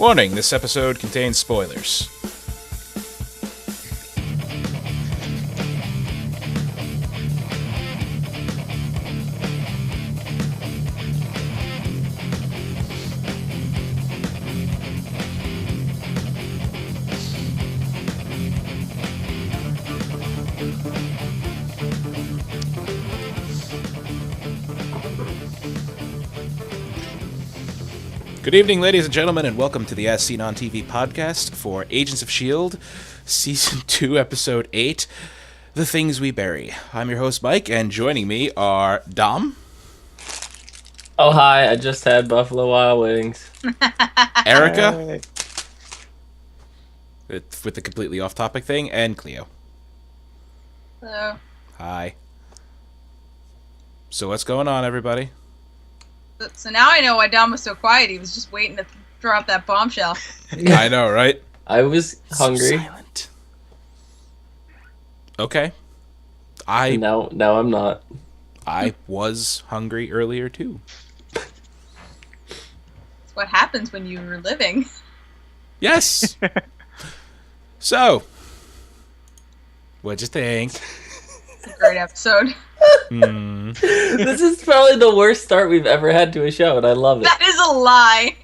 Warning, this episode contains spoilers. Good evening, ladies and gentlemen, and welcome to the As Seen on TV podcast for Agents of S.H.I.E.L.D., Season 2, Episode 8, The Things We Bury. I'm your host, Mike, and joining me are Dom. Oh, hi, I just had Buffalo Wild Wings. Erika. With the completely off-topic thing, and Clio. Hello. Hi. So what's going on, everybody? So now I know why Dom was so quiet. He was just waiting to drop that bombshell. I know, right? I was hungry. So silent. Okay. Now I'm not. I was hungry earlier, too. It's what happens when you're living. Yes! So, what'd you think? It's a great episode. This is probably the worst start we've ever had to a show, and I love it. That is a lie.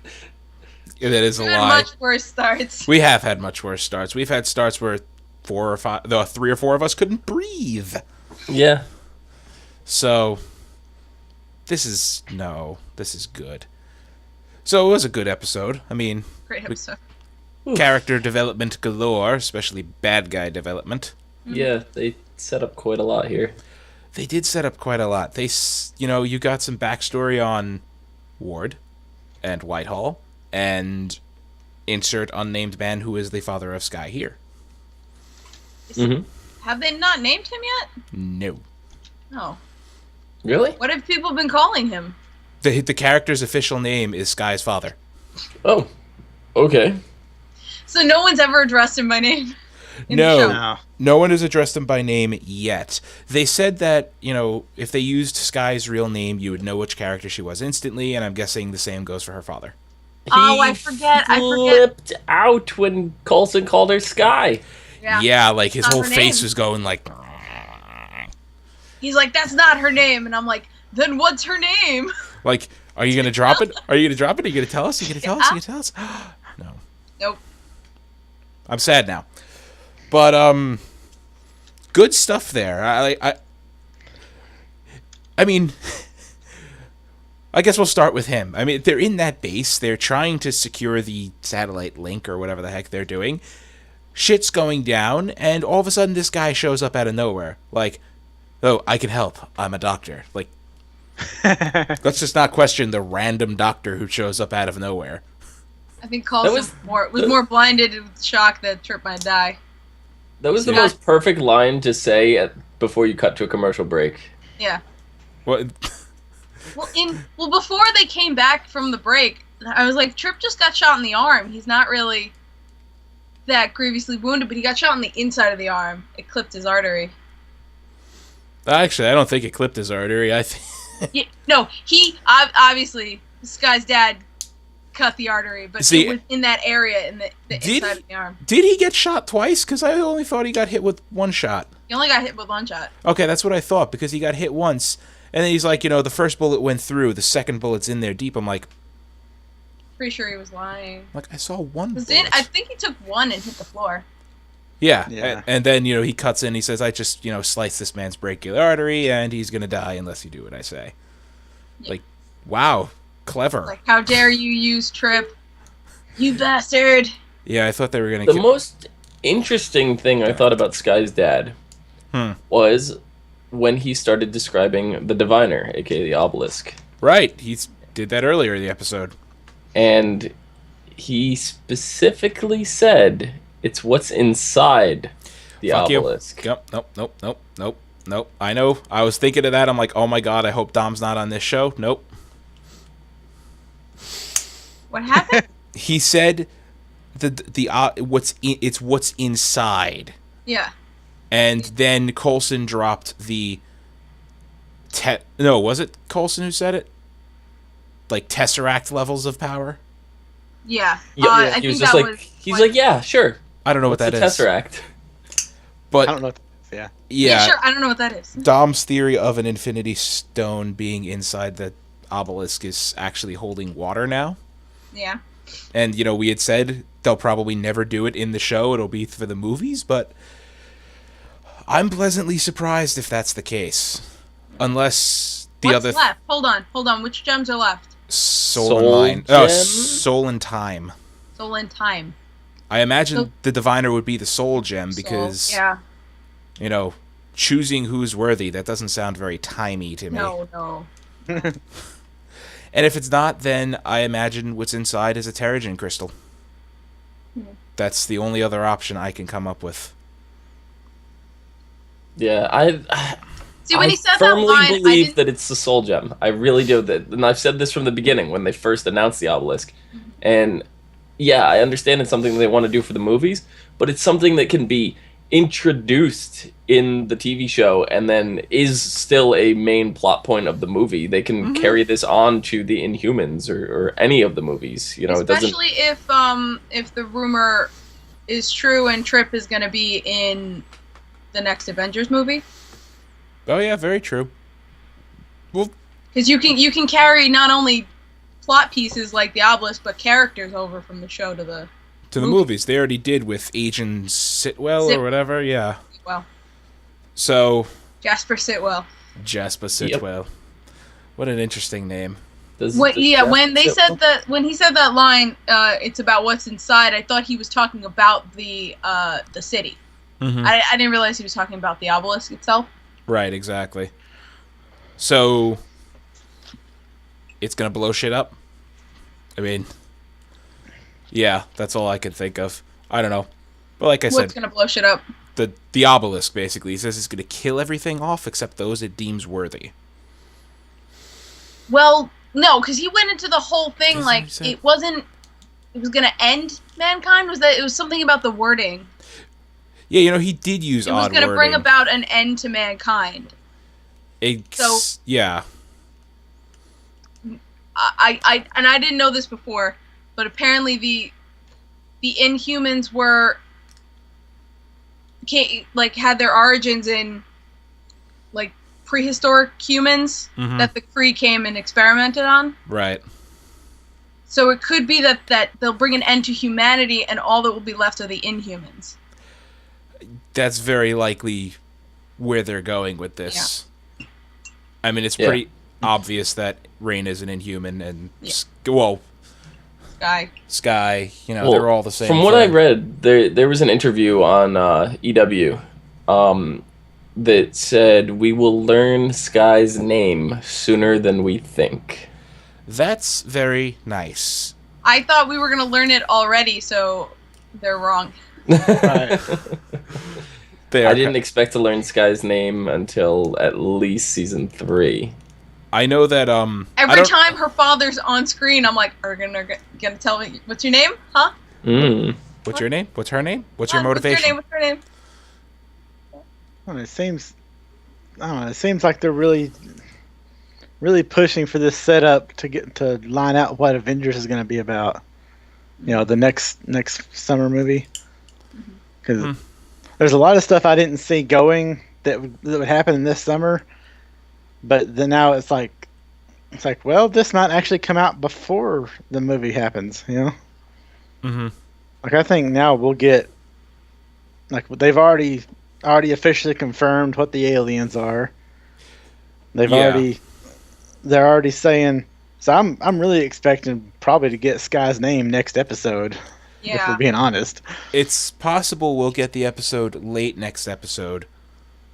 That is a We've had lie. much worse starts. We have had much worse starts. We've had starts where 3 or 4 of us couldn't breathe. Yeah. So, this is good. So, it was a good episode. I mean, Great episode. character development galore, especially bad guy development. Yeah, they set up quite a lot here. They did set up quite a lot. You got some backstory on Ward and Whitehall, and insert unnamed man who is the father of Sky here. Have they not named him yet? No. No. Really? What have people been calling him? The character's official name is Sky's father. Oh, okay. So no one's ever addressed him by name? No one has addressed him by name yet. They said that, if they used Sky's real name, you would know which character she was instantly, and I'm guessing the same goes for her father. I forget. Flipped out when Coulson called her Sky. Yeah, like his Not whole her face name. was going like... He's like, that's not her name. And I'm like, then what's her name? Like, are you going to drop it? Are you going to drop it? Are you going to tell us? Are you going to tell us? Are you going to tell us? No. Nope. I'm sad now. But, good stuff there. I mean, I guess we'll start with him. I mean, they're in that base. They're trying to secure the satellite link or whatever the heck they're doing. Shit's going down, and all of a sudden this guy shows up out of nowhere. Like, oh, I can help. I'm a doctor. Like, let's just not question the random doctor who shows up out of nowhere. I think Coulson was more blinded with shock that Trip might die. That was the most perfect line to say before you cut to a commercial break. Yeah. What? Well, before they came back from the break, I was like, Trip just got shot in the arm. He's not really that grievously wounded, but he got shot in the inside of the arm. It clipped his artery. Actually, I don't think it clipped his artery. He obviously, this guy's dad cut the artery, but it was in that area in the inside of the arm. Did he get shot twice? Because I only thought he got hit with one shot. He only got hit with one shot. Okay, that's what I thought, because he got hit once, and then he's like, the first bullet went through, the second bullet's in there deep. I'm like... Pretty sure he was lying. Like, I saw one bullet. I think he took one and hit the floor. Yeah. And then, he cuts in, he says, I just, sliced this man's brachial artery, and he's gonna die unless you do what I say. Yeah. Like, wow. Clever. Like, how dare you use Trip? You bastard! Yeah, I thought they were going to The most interesting thing I thought about Sky's dad was when he started describing the Diviner, aka the Obelisk. Right, he did that earlier in the episode. And he specifically said it's what's inside the Obelisk. Yep, nope. I know, I was thinking of that, I'm like, oh my god, I hope Dom's not on this show. Nope. What happened? He said it's what's inside. Yeah. And then Coulson dropped the was it Coulson who said it? Like Tesseract levels of power? Yeah. Yeah, I he was think just that like, was he's when- like, yeah, sure. I don't know What's what that the is. Tesseract? But I don't know. Yeah. Yeah, sure. I don't know what that is. Dom's theory of an Infinity Stone being inside the obelisk is actually holding water now. Yeah. And, we had said they'll probably never do it in the show. It'll be for the movies, but I'm pleasantly surprised if that's the case. Unless the What's other... left? Hold on. Which gems are left? Soul and Soul Mind. Oh, gem? Soul and Time. Soul and Time. I imagine So- the Diviner would be the Soul Gem because, Soul. Yeah. Choosing who's worthy, that doesn't sound very timey to me. No. And if it's not, then I imagine what's inside is a Terrigen crystal. That's the only other option I can come up with. Yeah, See, when I he said that firmly line, I believe didn't. that it's the Soul Gem. I really do. And I've said this from the beginning when they first announced the obelisk. And yeah, I understand it's something they want to do for the movies, but it's something that can be introduced in the TV show and then is still a main plot point of the movie. They can carry this on to the Inhumans or any of the movies. It doesn't. Especially if the rumor is true and Trip is going to be in the next Avengers movie. Oh yeah, very true. Well, Because you can carry not only plot pieces like the obelisk, but characters over from the show to the movies. They already did with Agent Sitwell or whatever, yeah. Well, So, Jasper Sitwell. Jasper Sitwell. What an interesting name. Does When he Jasper said that line, it's about what's inside. I thought he was talking about the city. Mm-hmm. I didn't realize he was talking about the obelisk itself. Right, exactly. So, it's gonna blow shit up? I mean, yeah, that's all I could think of. I don't know. But like I What's said, gonna blow shit up? the obelisk, basically. He says it's gonna kill everything off except those it deems worthy. Well, no, because he went into the whole thing That's like what he said. it wasn't. It was gonna end mankind. It was something about the wording. Yeah, he did use It was odd gonna bring wording. about an end to mankind. Yeah. I didn't know this before, but apparently the Inhumans had their origins in like prehistoric humans that the Kree came and experimented on. Right. So it could be that they'll bring an end to humanity, and all that will be left are the Inhumans. That's very likely where they're going with this. Yeah. I mean, it's pretty obvious that Rain is an Inhuman, and Guy. Sky, they're all the same. From what I read, there was an interview on EW that said we will learn Sky's name sooner than we think. That's very nice. I thought we were gonna learn it already, so they're wrong. Right. I didn't expect to learn Sky's name until at least season 3. I know that Every time her father's on screen, I'm like, "Are you gonna tell me what's your name? Huh? What's your name? What's her name? What's your motivation? What's her name? Well, it seems, I don't know. It seems like they're really pushing for this setup to line out what Avengers is going to be about. The next summer movie. Because there's a lot of stuff I didn't see going that would happen in this summer, but then now it's like, well, this might actually come out before the movie happens. Mm-hmm. Like I think now we'll get, like they've already officially confirmed what the aliens are. They're already saying. So I'm really expecting probably to get Sky's name next episode. If Yeah. we're being honest. It's possible we'll get the episode late next episode.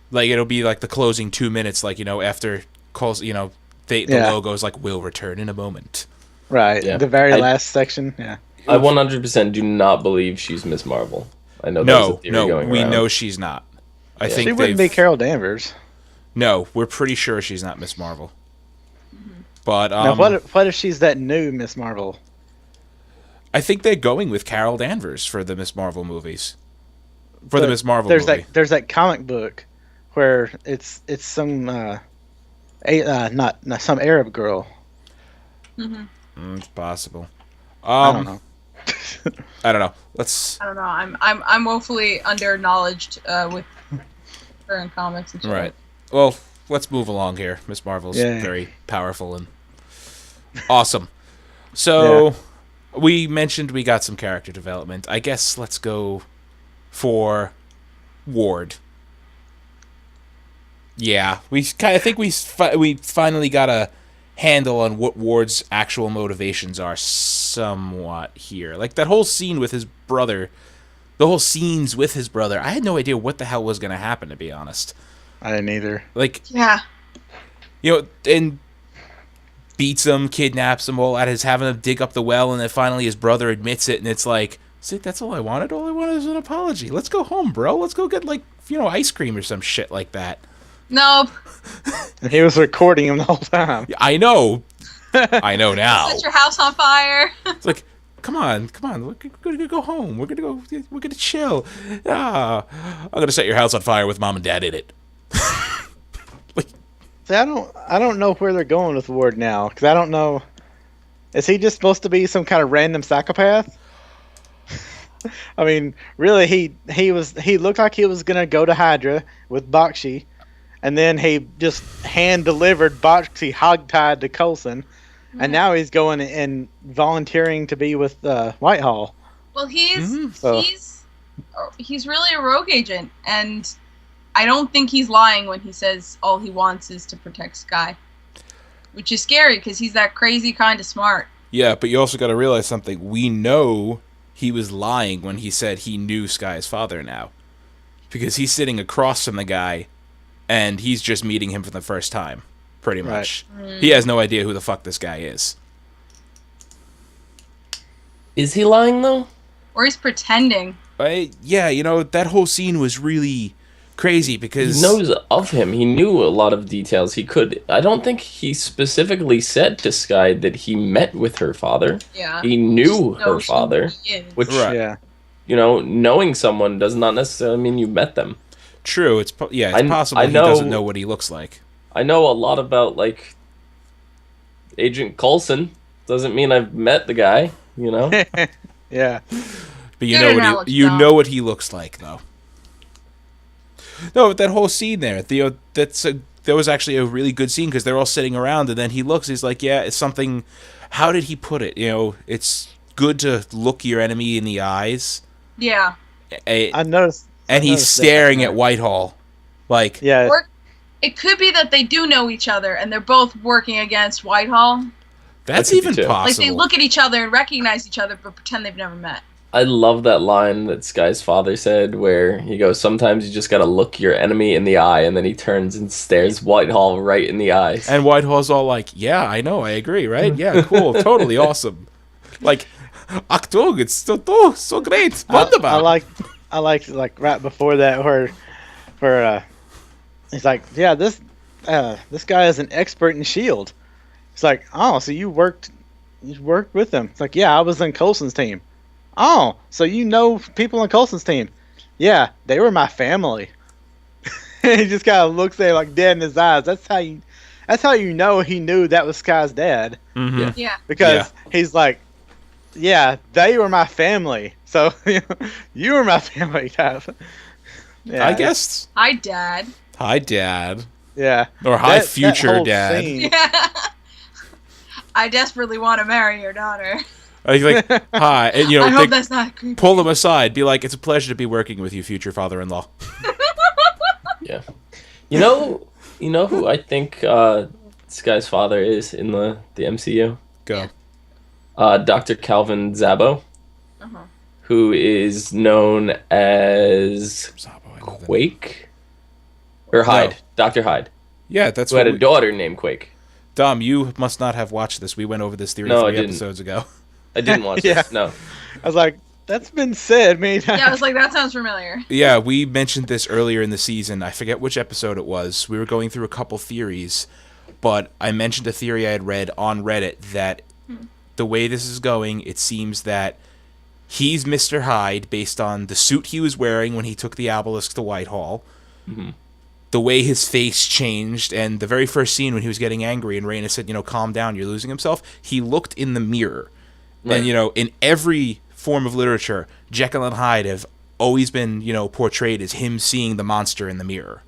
Like, it'll be like the closing 2 minutes, like, after calls, the logo's like, "Will return in a moment." Right. Yeah. The very last section. Yeah. I 100% do not believe she's Miss Marvel. I know that was a theory going we around. know she's not. I think She wouldn't be Carol Danvers. No, we're pretty sure she's not Miss Marvel. But Now, what if she's that new Miss Marvel? I think they're going with Carol Danvers for the Miss Marvel movies. For the Miss Marvel there's movie. There's that comic book where it's some not some Arab girl. Mm-hmm. It's possible. I don't know. I don't know. Let's. I don't know. I'm woefully underknowledged with current comics and shit. Right. Well, let's move along here. Miss Marvel's Yeah. very powerful and awesome. So we mentioned we got some character development. I guess let's go for Ward. Yeah, I think we finally got a handle on what Ward's actual motivations are somewhat here. Like that whole scene with his brother, the whole scenes with his brother. I had no idea what the hell was going to happen, to be honest. I didn't either. Like, Yeah. And beats him, kidnaps him, all that is having him dig up the well, and then finally his brother admits it, and it's like, see, that's all I wanted. All I wanted is an apology. Let's go home, bro. Let's go get ice cream or some shit like that. Nope. And he was recording him the whole time. I know. I know now. Set your house on fire. It's like, come on. We're gonna go home. We're gonna chill. I'm gonna set your house on fire with mom and dad in it. See, I don't know where they're going with Ward now, because I don't know. Is he just supposed to be some kind of random psychopath? I mean, really, he looked like he was gonna go to Hydra with Bakshi, and then he just hand delivered Bakshi hogtied to Coulson, and now he's going and volunteering to be with Whitehall. Well, he's So- he's really a rogue agent, and I don't think he's lying when he says all he wants is to protect Sky, which is scary because he's that crazy kind of smart. Yeah, but you also got to realize something. We know he was lying when he said he knew Sky's father now, because he's sitting across from the guy, and he's just meeting him for the first time, pretty much. He has no idea who the fuck this guy is. Is he lying though? Or he's pretending. Yeah, that whole scene was really crazy because He knows of him. He knew a lot of details. I don't think he specifically said to Sky that he met with her father. Yeah. He knew Just her knows who father, he is. which, Right. Yeah. knowing someone does not necessarily mean you met them. True. It's possible I he know- doesn't know what he looks like. I know a lot about, Agent Coulson. Doesn't mean I've met the guy, Yeah. But you Good know analogy, you Dom. know what he looks like, though. No, but that whole scene there, that was actually a really good scene because they're all sitting around, and then he looks. He's like, "Yeah, it's something." How did he put it? It's good to look your enemy in the eyes. Yeah. I noticed. And he's staring at Whitehall, like, Yeah. Or it could be that they do know each other and they're both working against Whitehall. that's could be even too. possible. Like they look at each other and recognize each other but pretend they've never met. I love that line that Sky's father said where he goes, sometimes you just gotta look your enemy in the eye, and then he turns and stares Whitehall right in the eyes. And Whitehall's all like, "Yeah, I know, I agree, right? Yeah, cool, totally awesome." Like, Achtung, it's so great, wunderbar. I like right before that where he's like, yeah, this guy is an expert in S.H.I.E.L.D. It's like, oh, so you worked with him? It's like, yeah, I was on Coulson's team. Oh, so you know people on Coulson's team? Yeah, they were my family. He just kind of looks there like dead in his eyes. That's how you know he knew that was Sky's dad, Mhm. Yeah. because he's like, yeah, they were my family. So you were my family type. Yeah, I guess. Hi, Dad. Hi, Dad. Yeah. Or hi, That future whole dad. scene- Yeah. I desperately want to marry your daughter. Like, hi, and I hope they that's not creepy. pull them aside. Be like, "It's a pleasure to be working with you, future father-in-law." Yeah. You know who I think Sky's father is in the MCU? Go. Dr. Calvin Zabo, Uh-huh. who is known as Quake? Or Hyde. No. Dr. Hyde. Yeah, that's Who had what a daughter named Quake. Dom, you must not have watched this. We went over this theory No, I 3 didn't. episodes ago. I didn't watch Yeah. this, no. I was like, that's been said many times. Yeah, I was like, that sounds familiar. Yeah, we mentioned this earlier in the season. I forget which episode it was. We were going through a couple theories, but I mentioned a theory I had read on Reddit that the way this is going, it seems that he's Mr. Hyde based on the suit he was wearing when he took the obelisk to Whitehall. Mm-hmm. The way his face changed, and the very first scene when he was getting angry and Raina said, calm down, you're losing himself, he looked in the mirror. Right. And, in every form of literature, Jekyll and Hyde have always been, portrayed as him seeing the monster in the mirror.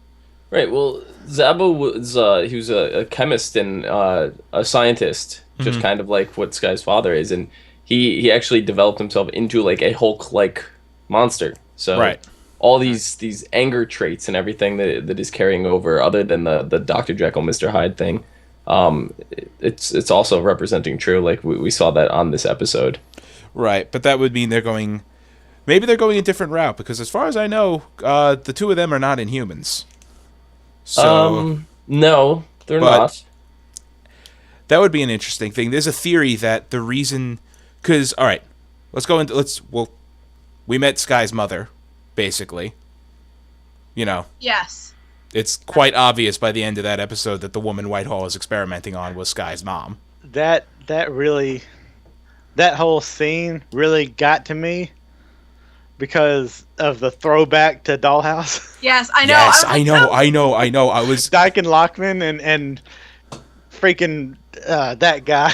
Right. Well, Zabo was he was a chemist and a scientist, just kind of like what Sky's father is, and he actually developed himself into like a Hulk-like monster. So Right. all these anger traits and everything that is carrying over, other than the Dr. Jekyll, Mr. Hyde thing, it's also representing true. Like we saw that on this episode. Right, but that would mean maybe they're going a different route, because as far as I know, the two of them are not Inhumans. So No, they're but- not. that would be an interesting thing. There's a theory that the reason, because all right, we met Sky's mother, basically. Yes. It's quite obvious by the end of that episode that the woman Whitehall is experimenting on was Sky's mom. That whole scene really got to me because of the throwback to Dollhouse. Yes, I know. Yes, I know. I was Dyken Lockman and freaking that guy.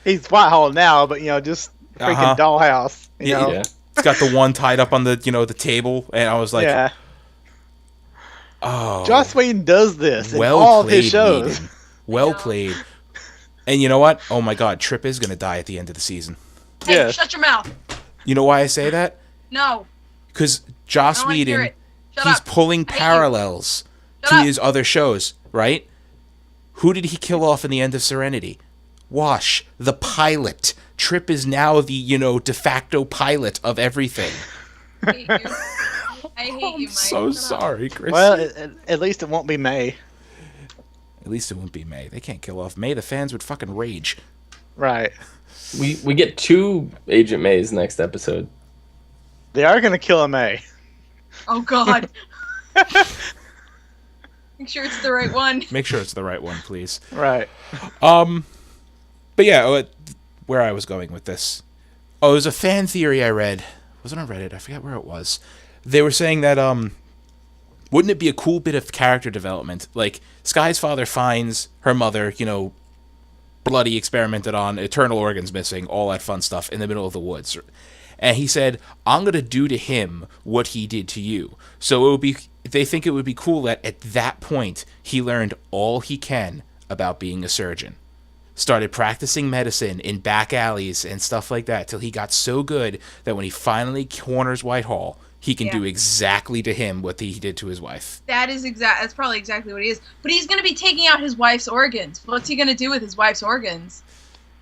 He's Whitehall now, but just freaking Dollhouse. You know? Yeah. It's got the one tied up on the the table, and I was like, Yeah. oh, Joss Whedon does this in well all played, his shows. Whedon. Well played. And you know what? Oh my God, Trip is gonna die at the end of the season. Hey, Yes. shut your mouth. You know why I say that? No. Because Joss I don't wanna hear Whedon, it. Shut he's up. pulling I hate you. parallels Shut to up. his other shows, right? Who did he kill off in the end of Serenity? Wash, the pilot. Trip is now the, de facto pilot of everything. I hate you. I hate you, I'm Mike. so Shut up. sorry, Chris. Well, at least it won't be May. At least it won't be May. They can't kill off May. The fans would fucking rage. Right. We get 2 Agent Mays next episode. They are going to kill a May. Oh, God. Make sure it's the right one. Make sure it's the right one, please. Right. But yeah, where I was going with this. Oh, it was a fan theory I read. Was it on Reddit? I forget where it was. They were saying that, wouldn't it be a cool bit of character development? Like, Sky's father finds her mother, bloody, experimented on, eternal organs missing, all that fun stuff in the middle of the woods. And he said, I'm going to do to him what he did to you. So they think it would be cool that at that point, he learned all he can about being a surgeon. Started practicing medicine in back alleys and stuff like that till he got so good that when he finally corners Whitehall, he can do exactly to him what he did to his wife. That's probably exactly what he is. But he's going to be taking out his wife's organs. What's he going to do with his wife's organs?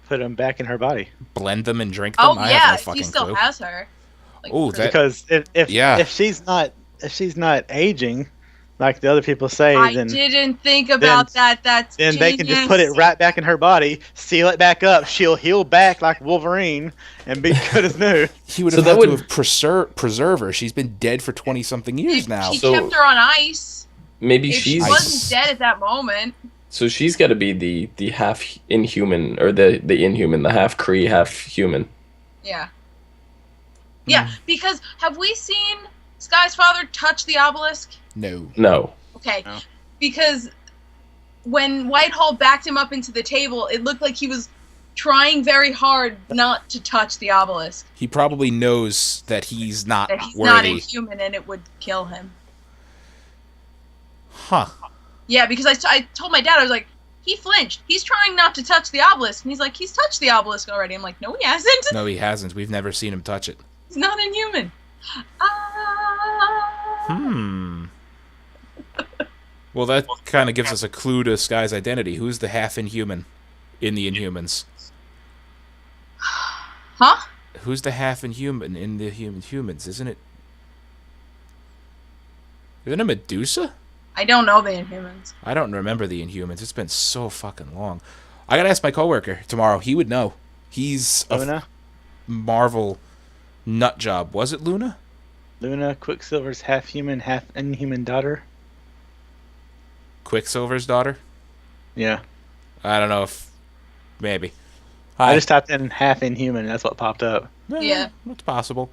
Put them back in her body. Blend them and drink them? Oh, I yeah, have no fucking he still clue. has her. Like, Oh, for- that- Because if she's not aging, like the other people say, I then didn't think about that. That's then they can just genius. put it right back in her body, seal it back up. She'll heal back like Wolverine and be good as new. He would So have that had would- to have preserve her. She's been dead for 20-something years now. He So- kept her on ice. Maybe If she she's wasn't dead at that moment. so she's got to be the half Inhuman, or the Inhuman, the half Kree, half human. Yeah. Yeah, because have we seen Sky's father touch the obelisk? No. No. Okay. No. Because when Whitehall backed him up into the table, it looked like he was trying very hard not to touch the obelisk. He probably knows that he's not That he's not worthy. inhuman and it would kill him. Huh. Yeah, because I told my dad, I was like, he flinched. He's trying not to touch the obelisk. And he's like, he's touched the obelisk already. I'm like, no, he hasn't. No, he hasn't. We've never seen him touch it. He's not inhuman. Well, that kind of gives us a clue to Sky's identity. Who's the half Inhuman in the Inhumans? Huh? Who's the half Inhuman in the Humans? Isn't it Medusa? I don't know the Inhumans. I don't remember the Inhumans. It's been so fucking long. I gotta ask my coworker tomorrow. He would know. He's a Luna, Marvel nut job. Was it Luna? Quicksilver's half human, half inhuman daughter. Quicksilver's daughter? Yeah. I don't know if... Maybe. I just typed in half inhuman, and that's what popped up. Yeah. It's possible.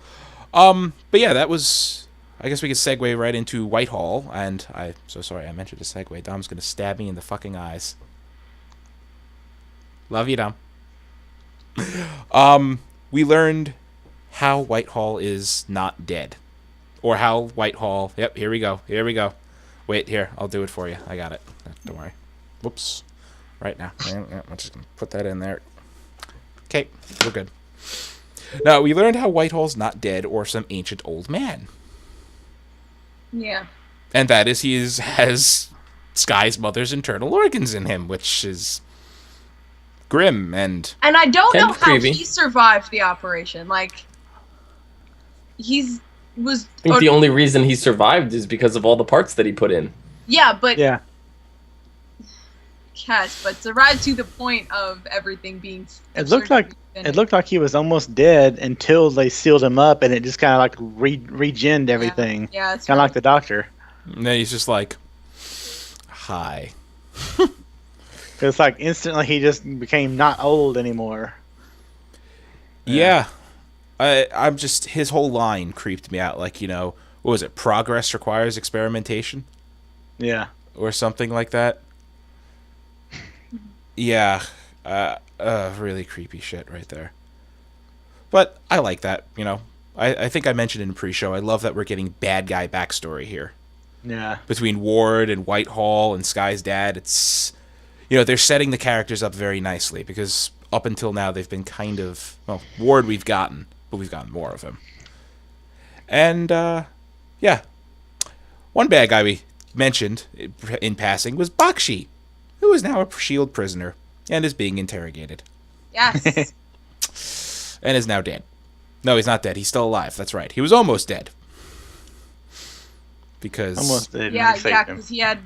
But yeah, that was... I guess we could segue right into Whitehall, and so sorry I mentioned a segue. Dom's gonna stab me in the fucking eyes. Love you, Dom. We learned how Whitehall is not dead. Or how Whitehall... Yep, here we go. Wait, here, I'll do it for you. I got it. Don't worry. Whoops. Right now. I'm just going to put that in there. Okay, we're good. Now, we learned how Whitehall's not dead or some ancient old man. Yeah. And that is has Sky's mother's internal organs in him, which is grim and I don't know how creepy. he survived the operation. Like, I think the only reason he survived is because of all the parts that he put in. Yeah, but Yeah. yes, but survived to the point of everything being. It looked like he was almost dead until they sealed him up, and it just kind of like regened everything. Yeah, it's Kind of like the doctor. then he's just like, hi. It's like instantly he just became not old anymore. Yeah. I'm just, his whole line creeped me out. Like, what was it? Progress requires experimentation? Yeah. Or something like that. Yeah. Really creepy shit right there. But I like that, I think I mentioned in pre-show, I love that we're getting bad guy backstory here. Yeah. Between Ward and Whitehall and Sky's dad, it's... they're setting the characters up very nicely, because up until now they've been kind of... Well, Ward we've gotten, but we've gotten more of him. And, yeah. One bad guy we mentioned in passing was Bakshi, who is now a S.H.I.E.L.D. prisoner and is being interrogated. Yes. And is now dead. No, he's not dead. He's still alive. That's right. He was almost dead. Because... Almost dead. Because he had...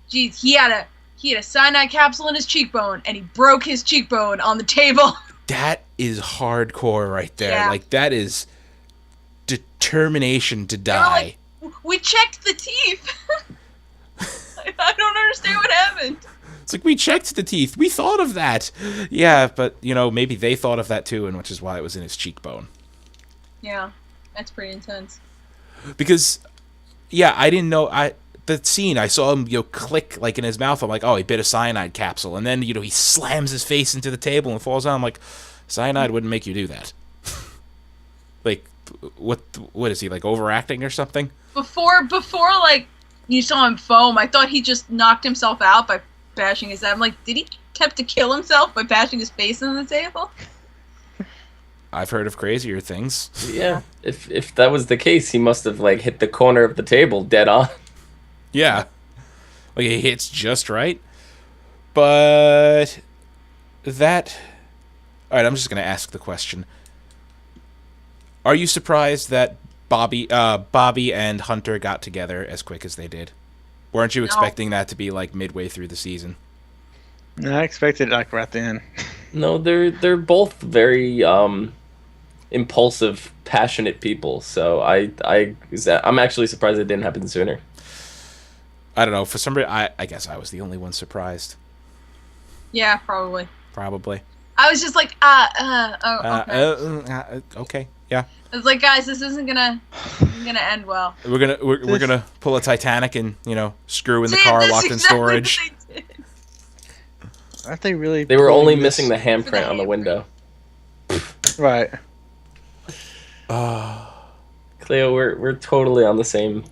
Jeez, he had a cyanide capsule in his cheekbone, and he broke his cheekbone on the table. That is hardcore right there. Yeah. Like, that is determination to die. Like, we checked the teeth. I don't understand what happened. It's like, we checked the teeth. We thought of that. Yeah, but, maybe they thought of that too, and which is why it was in his cheekbone. Yeah, that's pretty intense. Because, yeah, I didn't know... The scene, I saw him, click, like, in his mouth. I'm like, oh, he bit a cyanide capsule. And then, he slams his face into the table and falls down. I'm like, cyanide wouldn't make you do that. Like, what is he, like, overacting or something? Before, like, you saw him foam, I thought he just knocked himself out by bashing his head. I'm like, did he attempt to kill himself by bashing his face into the table? I've heard of crazier things. Yeah, if that was the case, he must have, like, hit the corner of the table dead on. Yeah. Like, it hits just right. But that... Alright, I'm just going to ask the question. Are you surprised that Bobby and Hunter got together as quick as they did? Weren't you expecting that to be, like, midway through the season? No, I expected it, like, right then. No, they're both very impulsive, passionate people. So I'm actually surprised it didn't happen sooner. I don't know. For somebody, I guess I was the only one surprised. Yeah, probably. Probably. I was just like, okay. Okay, yeah. I was like, guys, this isn't gonna end well. We're gonna pull a Titanic and screw in the car locked in storage. Aren't they really? They were only missing the handprint on the window. Right. Clio, we're totally on the same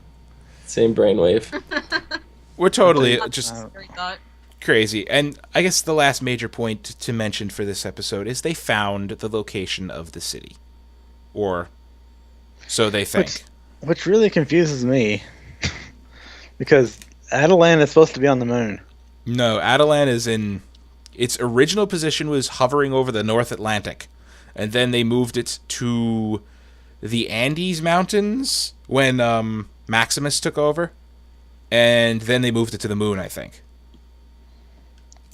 brainwave. We're totally just Scary thought. crazy. And I guess the last major point to mention for this episode is they found the location of the city. Or so they think. Which really confuses me. Because Adelan is supposed to be on the moon. No, Adelan is in... Its original position was hovering over the North Atlantic. And then they moved it to the Andes Mountains when Maximus took over. And then they moved it to the moon, I think.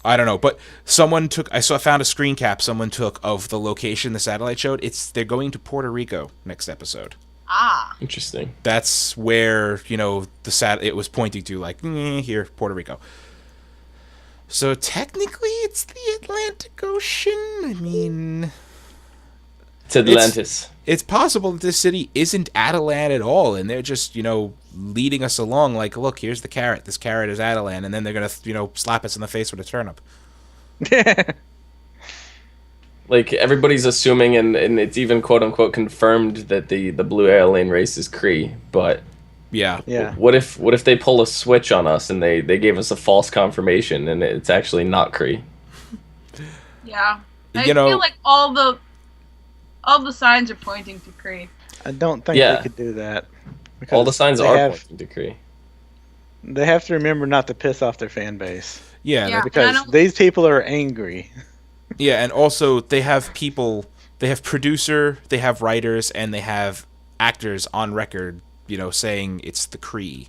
I don't know, but someone took... I found a screen cap someone took of the location the satellite showed. They're going to Puerto Rico next episode. Ah. Interesting. That's where, it was pointing to, like, here, Puerto Rico. So technically it's the Atlantic Ocean. I mean... It's Atlantis. It's possible that this city isn't Adelan at all, and they're just, leading us along like, look, here's the carrot. This carrot is Adelan, and then they're going to, slap us in the face with a turnip. Like everybody's assuming, and it's even quote unquote confirmed that the blue alien race is Kree. But Yeah. Yeah. what if they pull a switch on us and they gave us a false confirmation and it's actually not Kree? Yeah. I You know- feel like all the signs are pointing to Kree. I don't think Yeah. they could do that. All the signs they are have, pointing to Kree. They have to remember not to piss off their fan base. Yeah. Yeah. Because don't- these people are angry. Yeah, and also they have people, they have producer, they have writers, and they have actors on record, saying it's the Kree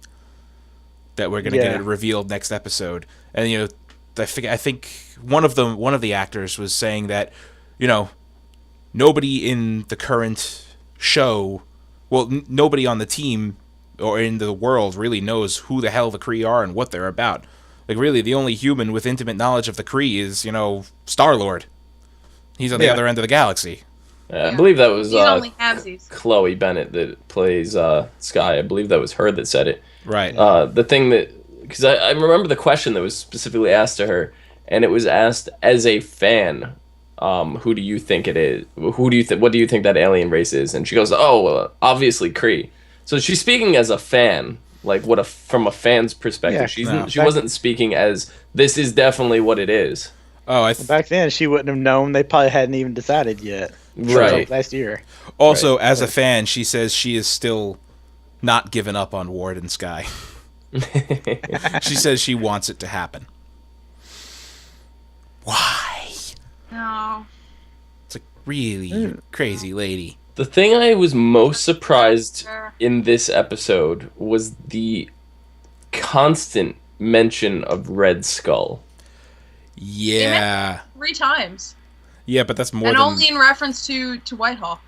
that we're gonna get Yeah. it revealed next episode. And I think one of the actors was saying that, nobody in the current show, well, nobody on the team or in the world really knows who the hell the Kree are and what they're about. Like, really, the only human with intimate knowledge of the Kree is, Star-Lord. He's on the other end of the galaxy. I believe that was He's only halvesies. Chloe Bennett that plays Sky. I believe that was her that said it. Right. The thing that, because I remember the question that was specifically asked to her, and it was asked as a fan, who do you think it is? What do you think that alien race is? And she goes, obviously Kree. So she's speaking as a fan, like from a fan's perspective. Yeah, She wasn't speaking as this is definitely what it is. Oh, Back then, she wouldn't have known. They probably hadn't even decided yet. Right. Last year. also, as a fan, she says she is still not given up on Ward and Sky. She says she wants it to happen. Why? No. It's like, really, you crazy lady. The thing I was most surprised in this episode was the constant mention of Red Skull. Yeah. 3 times. Yeah, but that's more And than... only in reference to Whitehall.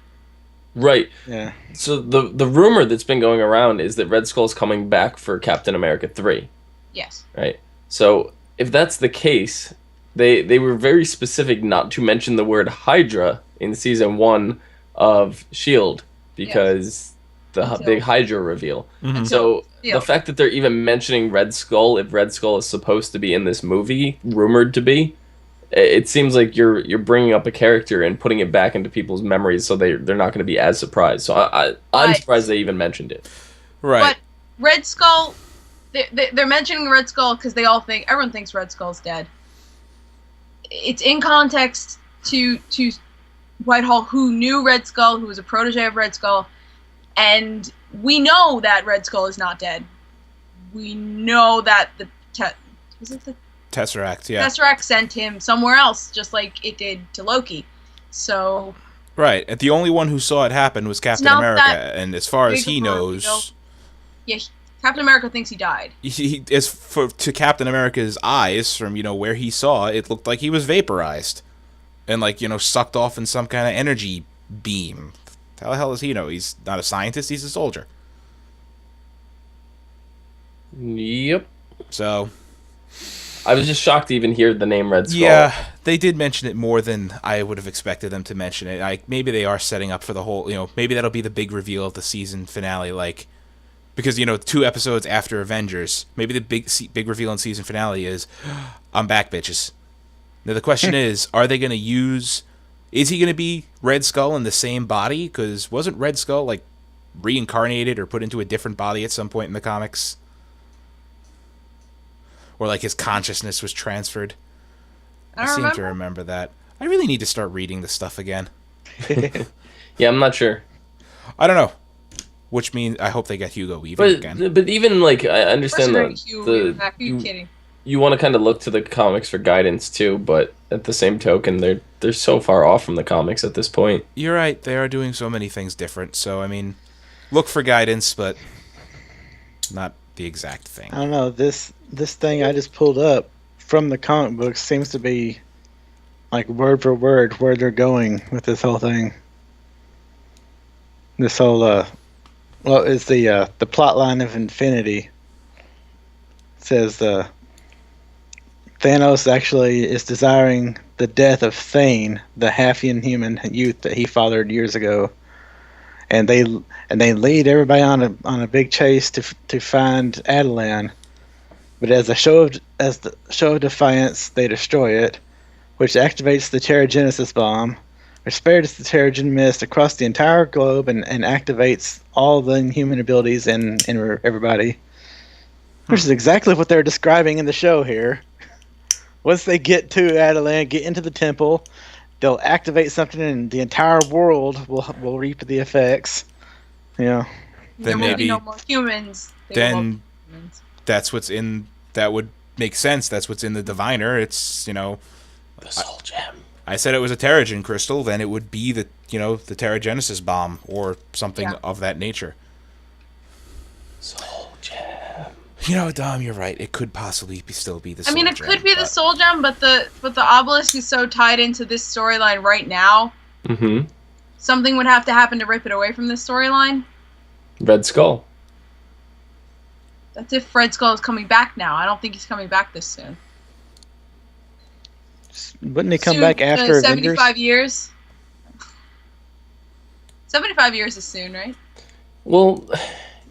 Right. Yeah. So the rumor that's been going around is that Red Skull's coming back for Captain America 3, Yes. right? So if that's the case, they were very specific not to mention the word Hydra in season 1 of S.H.I.E.L.D. because the big Hydra reveal. Mhm. So Yeah. the fact that they're even mentioning Red Skull, if Red Skull is supposed to be in this movie, rumored to be, it seems like you're bringing up a character and putting it back into people's memories, so they're not going to be as surprised. So I'm Right. surprised they even mentioned it. Right. But Red Skull, they're mentioning Red Skull because everyone thinks Red Skull's dead. It's in context to Whitehall, who knew Red Skull, who was a protege of Red Skull, and we know that Red Skull is not dead. We know that was it the Tesseract, yeah. Tesseract sent him somewhere else, just like it did to Loki. So Right. And the only one who saw it happen was Captain not America, that and as far as big he of a knows... reveal. yeah, Captain America thinks he died. To Captain America's eyes, from where he saw it, looked like he was vaporized, and sucked off in some kind of energy beam. How the hell does he know? He's not a scientist; he's a soldier. Yep. So I was just shocked to even hear the name Red Skull. yeah, they did mention it more than I would have expected them to mention it. Maybe they are setting up for the whole. Maybe that'll be the big reveal of the season finale, because 2 episodes after Avengers, maybe the big reveal in season finale is, I'm back, bitches. Now the question is, are they going to use? Is he going to be Red Skull in the same body? Because wasn't Red Skull reincarnated or put into a different body at some point in the comics? Or his consciousness was transferred. I seem to remember that. I really need to start reading this stuff again. Yeah, I'm not sure. I don't know. Which means I hope they get Hugo Weaving again. But even I understand Are you kidding? You want to kind of look to the comics for guidance too, but at the same token, they're so far off from the comics at this point. You're right. They are doing so many things different. So look for guidance, but not the exact thing. I don't know. This thing I just pulled up from the comic books seems to be word for word where they're going with this whole thing. This whole it's the plot line of Infinity. It says Thanos actually is desiring the death of Thane, the half-inhuman youth that he fathered years ago, and they lead everybody on a big chase to find Adelan. But as the show of defiance, they destroy it. which activates the Terrigenesis bomb, which spreads the Terrigen mist across the entire globe and activates all the inhuman abilities in everybody. Which is exactly what they're describing in the show here. Once they get to Adelan, get into the temple, they'll activate something and the entire world will reap the effects. Yeah. There will be no more humans. Then that's what's in... That would make sense. That's what's in the Diviner. It's, the Soul Gem. I said it was a Terrigen crystal, then it would be the Terrigenesis bomb or something of that nature. Soul Gem. Dom, you're right. It could possibly still be the Soul Gem. It could be the Soul Gem, but the obelisk is so tied into this storyline right now. Mm-hmm. Something would have to happen to rip it away from this storyline. Red Skull. That's if Red Skull is coming back now. I don't think he's coming back this soon. Wouldn't he come back after 75 Avengers? years? 75 years is soon, right? Well,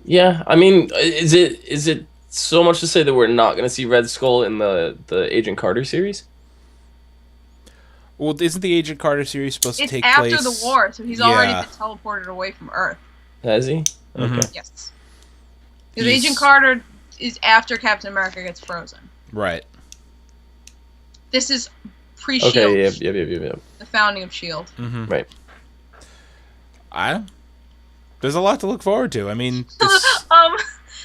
yeah. I mean, is it so much to say that we're not going to see Red Skull in the Agent Carter series? Well, isn't the Agent Carter series supposed to take place... It's after the war, so he's already been teleported away from Earth. Has he? Mm-hmm. Okay. Yes. Because Agent Carter is after Captain America gets frozen. Right. This is pre-S.H.I.E.L.D. Okay, yep. The founding of S.H.I.E.L.D. Mm-hmm. Right. There's a lot to look forward to. I mean...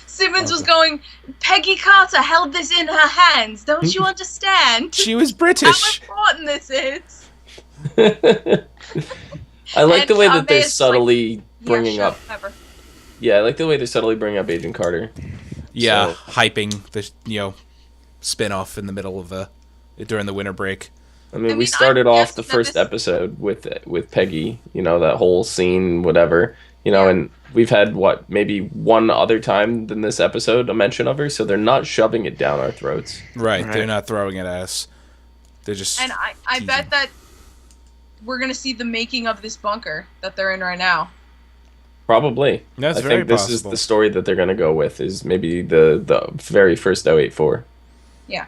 Simmons was going, Peggy Carter held this in her hands. Don't you understand? She was British. How important this is. I like the way that they're subtly bringing up... Never. Yeah, I like the way they're subtly bringing up Agent Carter. Yeah, hyping the spin-off in the middle of during the winter break. I mean, we started off the first episode with Peggy, that whole scene, whatever, and we've had, maybe one other time than this episode a mention of her, so they're not shoving it down our throats. Right, they're not throwing it at us. They're just And I bet that we're going to see the making of this bunker that they're in right now. Probably. That's I very think this possible. is the story that they're going to go with, is maybe the very first 084. Yeah.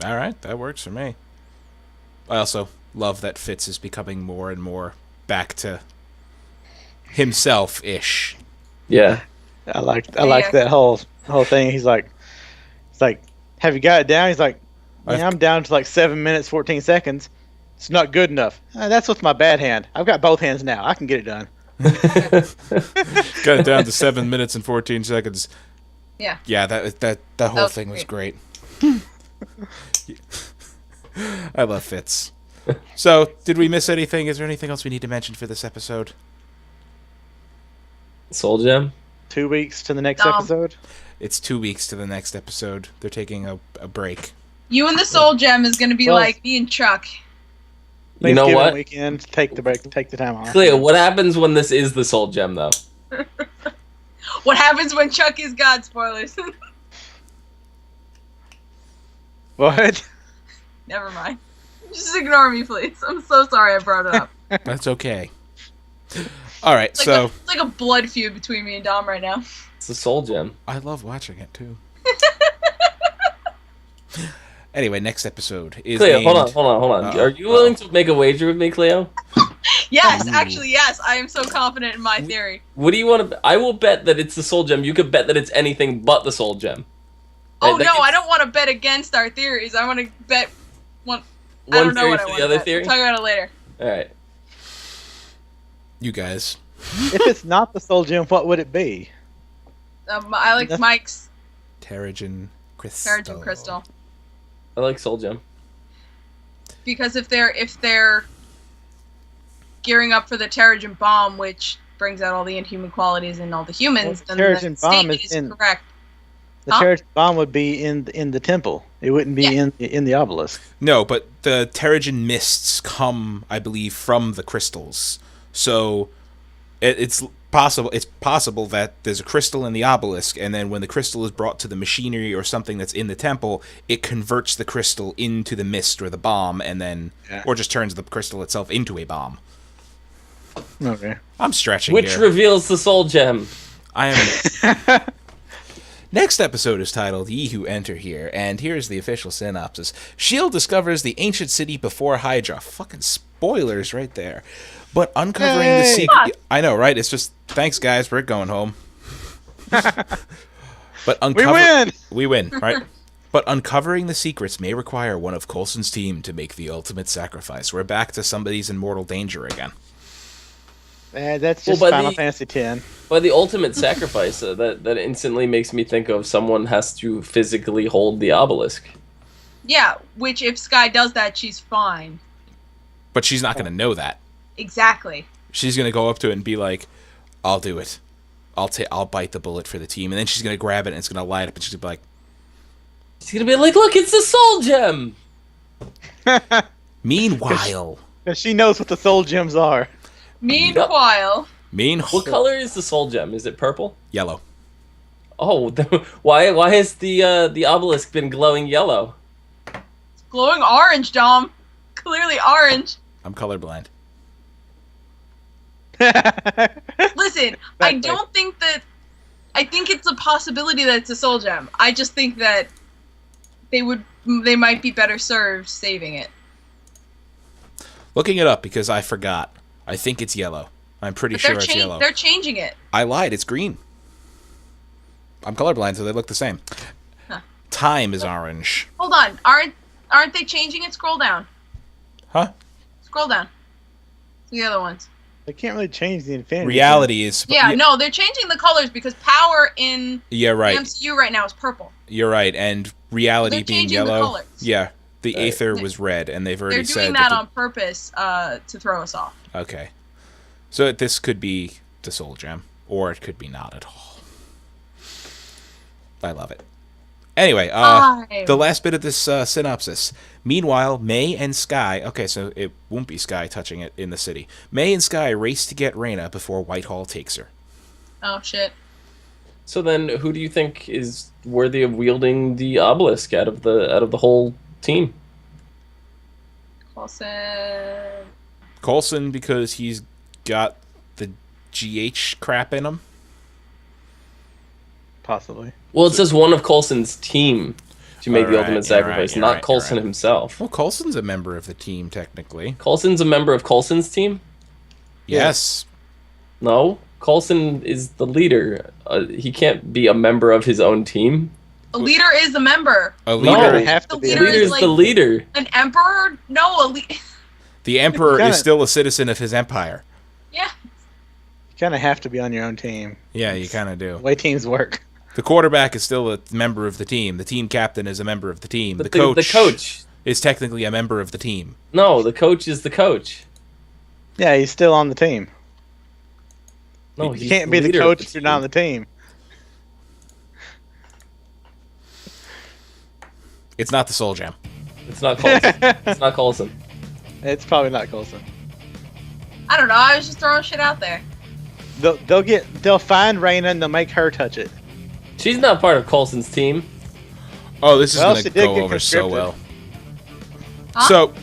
All right, that works for me. I also love that Fitz is becoming more and more back to himself-ish. Yeah. I like that whole thing. He's like, have you got it down? He's like, yeah, I'm down to like 7 minutes 14 seconds. It's not good enough. That's with my bad hand. I've got both hands now. I can get it done. Got it down to 7 minutes and 14 seconds. Yeah. Yeah, that whole thing was great. I love Fitz. So, did we miss anything? Is there anything else we need to mention for this episode? Soul Gem? 2 weeks to the next episode? It's 2 weeks to the next episode. They're taking a break. You and the Soul Gem is going to be like me and Chuck. You know what? Weekend, take the break, take the time off. Clio, what happens when this is the Soul Gem, though? What happens when Chuck is God? Spoilers. What? Never mind. Just ignore me, please. I'm so sorry I brought it up. That's okay. All right, It's like a blood feud between me and Dom right now. It's the Soul Gem. I love watching it too. Anyway, next episode is Clio, named... hold on. Are you willing to make a wager with me, Clio? Yes, actually, yes. I am so confident in my theory. What do you want to... I will bet that it's the Soul Gem. You could bet that it's anything but the Soul Gem. Oh, no, I don't want to bet against our theories. I want to bet... I don't know what I want to bet. Theory? We'll talk about it later. Alright. You guys. If it's not the Soul Gem, what would it be? I like Mike's Terrigen Crystal. I like Soul Gem. Because if they're gearing up for the Terrigen bomb, which brings out all the inhuman qualities in all the humans, Well, then Terrigen the bomb statement is correct. The Terrigen bomb would be in the temple. It wouldn't be in the obelisk. No, but the Terrigen mists come, I believe, from the crystals. So it's possible that there's a crystal in the obelisk, and then when the crystal is brought to the machinery or something that's in the temple, it converts the crystal into the mist or the bomb, and then or just turns the crystal itself into a bomb. Okay. I'm stretching Which here. reveals the Soul Gem. I am. Next episode is titled Ye Who Enter Here, and here's the official synopsis. S.H.I.E.L.D. discovers the ancient city before Hydra. Fucking spoilers right there. But uncovering the secret... I know, right? It's just, thanks guys, we're going home. But We win! We win, right? But uncovering the secrets may require one of Coulson's team to make the ultimate sacrifice. We're back to somebody's in mortal danger again. That's just Final Fantasy X. By the ultimate sacrifice, that instantly makes me think of someone has to physically hold the obelisk. Yeah, which if Sky does that, she's fine. But she's not going to know that. Exactly. She's going to go up to it and be like, I'll do it. I'll bite the bullet for the team. And then she's going to grab it and it's going to light up and she's going to be like... She's going to be like, look, it's the soul gem! Meanwhile... Because she knows what the soul gems are. Meanwhile... What color is the soul gem? Is it purple? Yellow. Oh, why has the obelisk been glowing yellow? It's glowing orange, Dom. Clearly orange. I'm colorblind. Listen, I don't think that... I think it's a possibility that it's a soul gem. I just think that they might be better served saving it. Looking it up because I forgot. I think it's yellow. I'm pretty sure it's yellow. They're changing it. I lied. It's green. I'm colorblind, so they look the same. Huh. Time is orange. Hold on. Aren't they changing it? Scroll down. Huh? Scroll down. The other ones. They can't really change the Infinity. Reality is... Yeah, no, they're changing the colors because power in the MCU right now is purple. You're right, and reality being yellow... The colors. Yeah, the Aether was red, and they've already said... They're doing that on purpose to throw us off. Okay. So this could be the soul gem, or it could be not at all. I love it. Anyway, the last bit of this synopsis. Meanwhile, May and Sky... Okay, so it won't be Sky touching it in the city. May and Sky race to get Reyna before Whitehall takes her. Oh, shit. So then, who do you think is worthy of wielding the obelisk out of the whole team? Coulson, because he's got the GH crap in him. Possibly. Well, it says one of Coulson's team to make the ultimate sacrifice, not Coulson himself. Well, Coulson's a member of the team, technically. Coulson's a member of Coulson's team? Yes. No, Coulson is the leader. He can't be a member of his own team. A leader is a member. A leader have to be. The leader is the leader. An emperor? No, The emperor is still a citizen of his empire. Yeah. You kind of have to be on your own team. Yeah, you kind of do. The way teams work. The quarterback is still a member of the team. The team captain is a member of the team. But the coach is technically a member of the team. No, the coach is the coach. Yeah, he's still on the team. No, you can't be the coach if you're not on the team. It's not the soul gem. It's not Coulson. It's not Coulson. It's probably not Coulson. I don't know. I was just throwing shit out there. They'll find Reyna and they'll make her touch it. She's not part of Coulson's team. Oh, this is going to go over so well. Huh? So,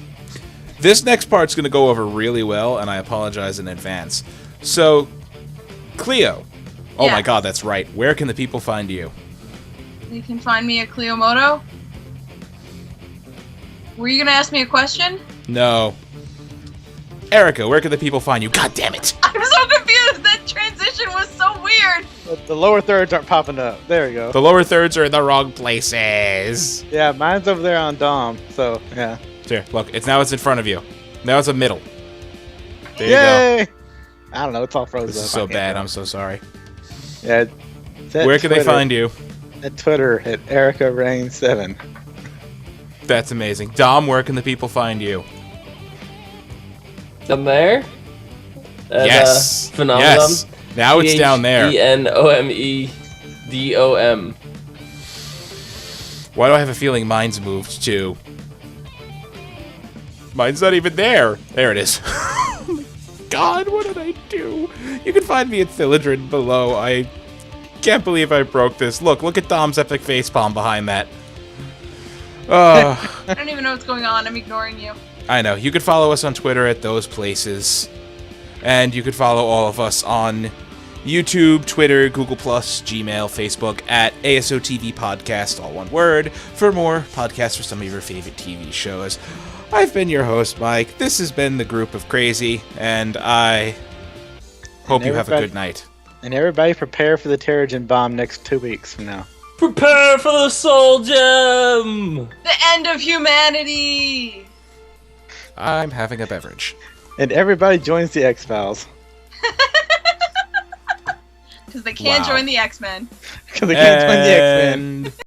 this next part's going to go over really well, and I apologize in advance. So, Clio. Oh my god, that's right. Where can the people find you? You can find me at Clio Moto. Were you going to ask me a question? No. Erika, where can the people find you? God damn it! I'm so confused! That transition was so weird! The lower thirds aren't popping up. There we go. The lower thirds are in the wrong places. Yeah, mine's over there on Dom, so, yeah. Here, look, it's in front of you. Now it's a middle. There you go. I don't know, it's all frozen. This is so bad, I'm so sorry. Yeah. Where can they find you? At Twitter, at Erika Rain 7. That's amazing. Dom, where can the people find you? Down there? Yes. Phenomenon. Yes. Now it's down there. Phenomedom. Why do I have a feeling mine's moved too? Mine's not even there. There it is. God, what did I do? You can find me at Thilidrin below. I can't believe I broke this. Look at Dom's epic facepalm behind that. I don't even know what's going on. I'm ignoring you. I know. You could follow us on Twitter at those places. And you could follow all of us on YouTube, Twitter, Google+, Gmail, Facebook, at ASOTV Podcast, all one word, for more podcasts for some of your favorite TV shows. I've been your host, Mike. This has been The Group of Crazy, and I hope you have a good night. And everybody prepare for the Terrigen bomb next 2 weeks from now. Prepare for the soul gem! The end of humanity! I'm having a beverage. And everybody joins the X-Files. Because they can't Wow. join the X-Men. Because they can't join the X-Men. And